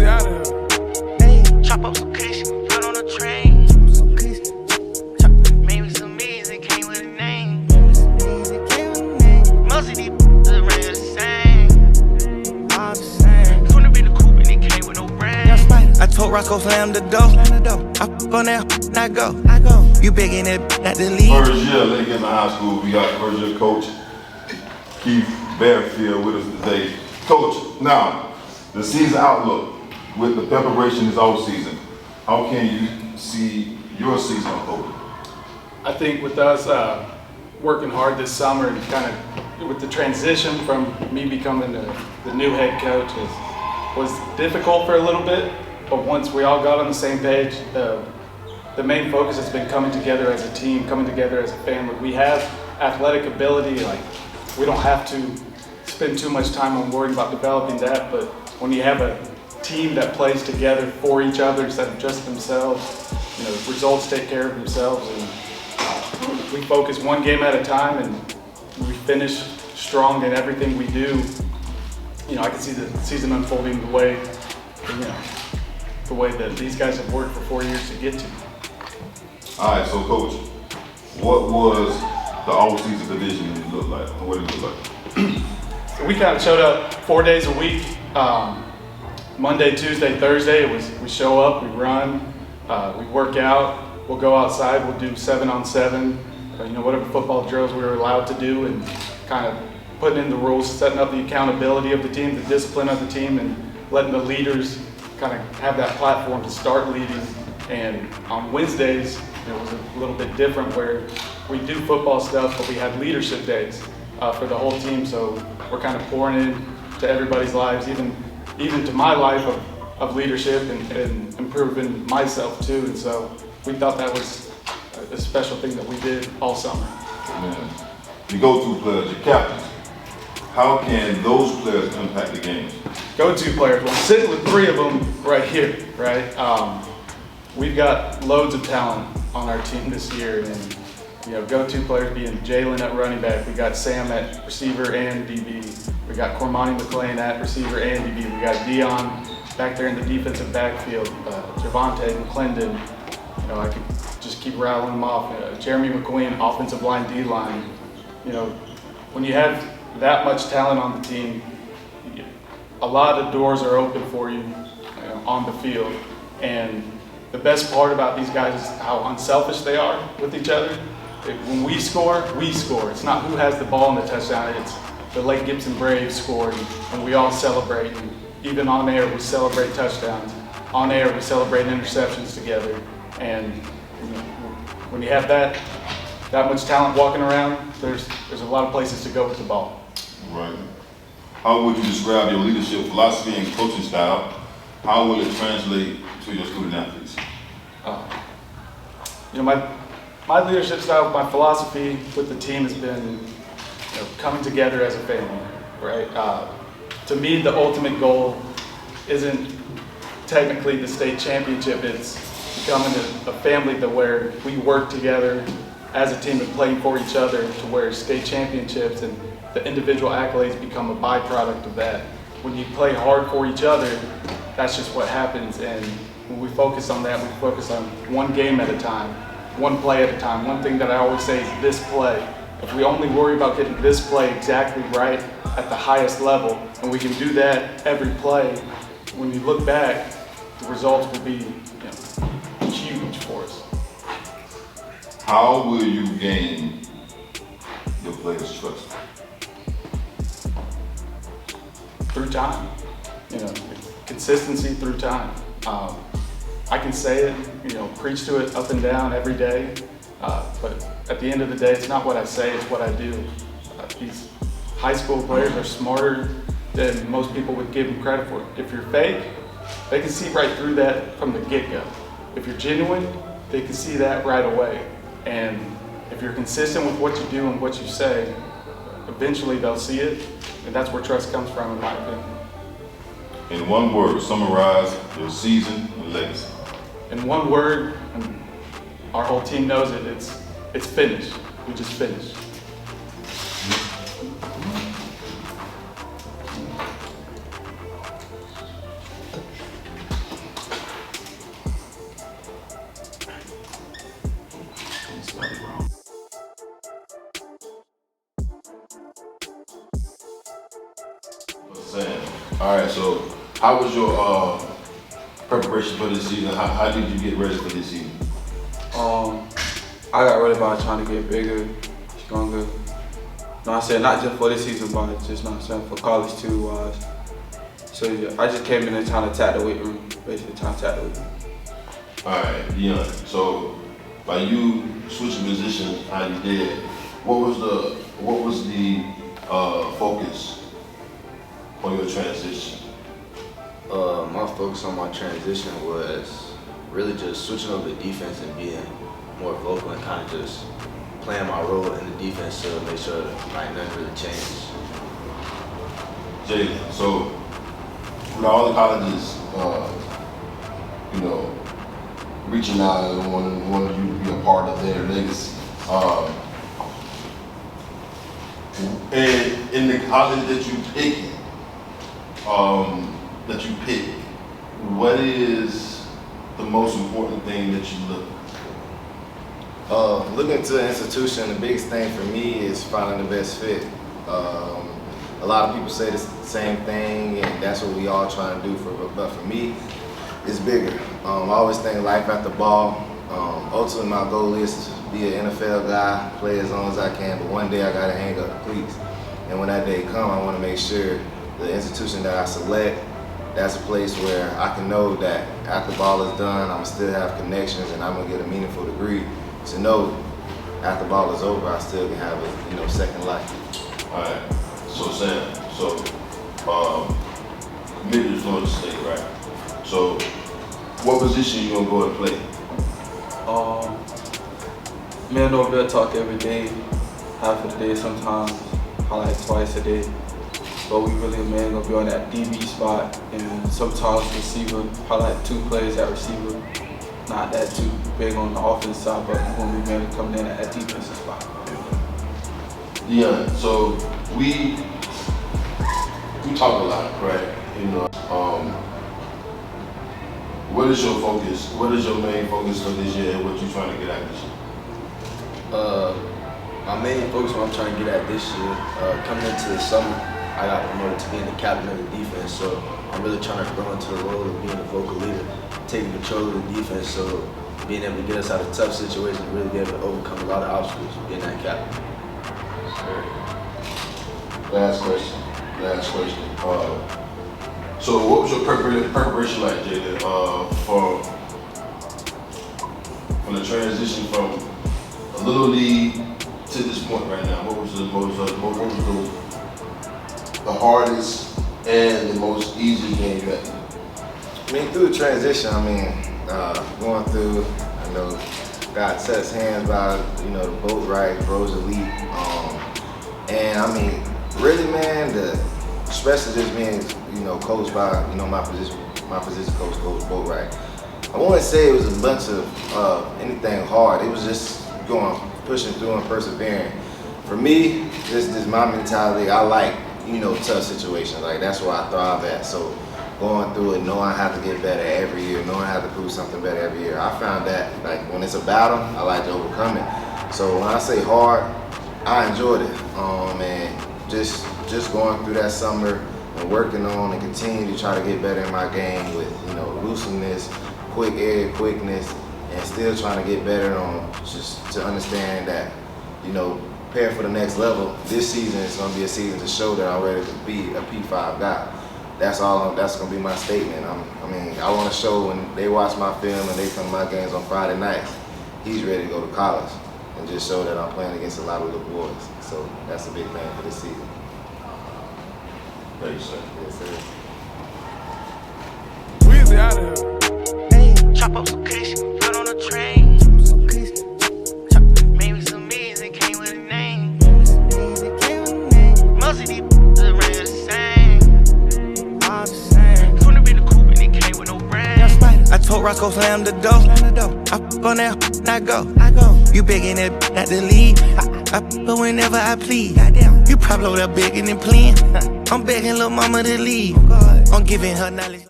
pussy out of here. Chop up some kush, put on a train. Maybe some means it came with a name. Most of these the ran the same. From the be the coupe and it came with no brand. I told Roscoe slam the door. I f on that, I go. You begging it not to leave. First year, Lake Haven High School, we got first year coach Keith Bearfield with us today. Coach, now the season outlook with the preparation this off season. How can you see your season unfolding? I think with us working hard this summer and kind of with the transition from me becoming the new head coach was difficult for a little bit, but once we all got on the same page, the main focus has been coming together as a team, coming together as a family. We have athletic ability, like we don't have to spend too much time on worrying about developing that, but when you have a team that plays together for each other instead of just themselves, you know, results take care of themselves, and we focus one game at a time and we finish strong in everything we do. You know, I can see the season unfolding the way that these guys have worked for 4 years to get to. All right, so Coach, what was the off-season conditioning look like? What did it look like? So we kind of showed up 4 days a week. Monday, Tuesday, Thursday, we show up, we run, we work out, we'll go outside, we'll do 7-on-7, you know, whatever football drills we were allowed to do, and kind of putting in the rules, setting up the accountability of the team, the discipline of the team, and letting the leaders kind of have that platform to start leading. And on Wednesdays, it was a little bit different where we do football stuff, but we had leadership days for the whole team. So we're kind of pouring in to everybody's lives, even to my life of leadership and improving myself too. And so we thought that was a special thing that we did all summer. Man, your go-to players, your captains, how can those players impact the games? Go-to players, well, I'm sitting with 3 of them right here, right? We've got loads of talent on our team this year, and you know, go-to players being Jalen at running back, we got Sam at receiver and DB, we got Cormani McClain at receiver and DB, we got Dion back there in the defensive backfield, Javante McClendon, you know, I could just keep rattling them off, Jeremy McQueen, offensive line, D-line. You know, when you have that much talent on the team, a lot of doors are open for you, on the field. And the best part about these guys is how unselfish they are with each other. When we score, we score. It's not who has the ball in the touchdown, it's the Lake Gibson Braves scored, and we all celebrate. And even on air, we celebrate touchdowns. On air, we celebrate interceptions together. And when you have that much talent walking around, there's a lot of places to go with the ball. Right. How would you describe your leadership philosophy and coaching style? How will it translate to your student athletes? You know, my leadership style, my philosophy with the team has been, coming together as a family, right? To me, the ultimate goal isn't technically the state championship. It's becoming a family to where we work together as a team and playing for each other to where state championships and the individual accolades become a byproduct of that. When you play hard for each other, that's just what happens. And when we focus on that, we focus on one game at a time, one play at a time. One thing that I always say is this play. If we only worry about getting this play exactly right at the highest level, and we can do that every play, when you look back, the results will be huge for us. How will you gain your players' trust? Through time, consistency through time. I can say it, preach to it up and down every day, but at the end of the day, it's not what I say, it's what I do. These high school players are smarter than most people would give them credit for. If you're fake, they can see right through that from the get-go. If you're genuine, they can see that right away. And if you're consistent with what you do and what you say, eventually they'll see it, and that's where trust comes from, in my opinion. In one word, summarize your season and legacy. In one word, and our whole team knows it, it's finished. We just finished. Sam. All right, so how was your preparation for this season? How did you get ready for this season? I got ready by trying to get bigger, stronger. You know what I'm saying? Not just for this season, but just, you know what I'm saying, for college too. So yeah, I just came in and trying to attack the weight room, basically trying to attack the weight room. All right, yeah. So by you switching positions, how you did, what was the focus on your transition? My focus on my transition was really just switching over to defense and being more vocal and kind of just playing my role in the defense to make sure that nothing really changed. Jalen, so with all the colleges, reaching out and wanting you to be a part of their legacy. And in the college that you pick, what is the most important thing that you look? Looking to the institution, the biggest thing for me is finding the best fit. A lot of people say the same thing, and that's what we all try to do. But for me, it's bigger. I always think life after ball. Ultimately, my goal is to be an NFL guy, play as long as I can. But one day I gotta hang up the cleats, and when that day comes, I want to make sure the institution that I select, that's a place where I can know that after ball is done, I'm still have connections and I'm gonna get a meaningful degree. To know after ball is over, I still can have a second life. All right. So Sam, Middle Florida State, right? So what position you gonna go and play? Me and Bill talk every day, half of the day sometimes, probably like twice a day. But we really, gonna be on that DB spot and sometimes receiver, probably like 2 plays at receiver. Not that too big on the offense side, but when we mainly coming in at that defensive spot. Yeah, so we talk a lot, right? What is your focus? What is your main focus for this year and what you trying to get at this year? My main focus, what I'm trying to get at this year, coming into the summer, I got promoted to being the captain of the defense, so I'm really trying to grow into the role of being a vocal leader, taking control of the defense, so being able to get us out of tough situations, really be able to overcome a lot of obstacles, being that captain. Last question. So what was your preparation like, Jalen, from the transition from a little league to this point right now? What was the hardest and the most easiest game you had to do? Through the transition, going through, God set his hands by, the boat ride, bros elite. And really, man, especially just being, coached by, my position coach, Coach Boatwright. I wouldn't say it was a bunch of anything hard. It was just pushing through and persevering. For me, this is my mentality. I like, tough situations. Like, that's where I thrive at. So going through it, knowing I have to get better every year, knowing I have to prove something better every year. I found that, like, when it's a battle, I like to overcome it. So when I say hard, I enjoyed it. And just going through that summer and working on and continue to try to get better in my game with, looseness, quick area quickness, and still trying to get better on just to understand that, prepare for the next level. This season is going to be a season to show that I'm ready to be a P5 guy. That's all. That's going to be my statement. I want to show when they watch my film and they come to my games on Friday nights, he's ready to go to college, and just show that I'm playing against a lot of little boys. So that's a big thing for this season. Thank you, sir. Yes, sir. Weezy out of here. Chop up some kush, put on a train. Maybe some means it came with a name. Most of these around the same. All the same. From the bit of coupe and it came with no brand. I told Roscoe slam the door. I on that, I go. You begging that not to leave. I but whenever I please. You probably over there begging and playing. I'm begging little mama to leave. I'm giving her knowledge.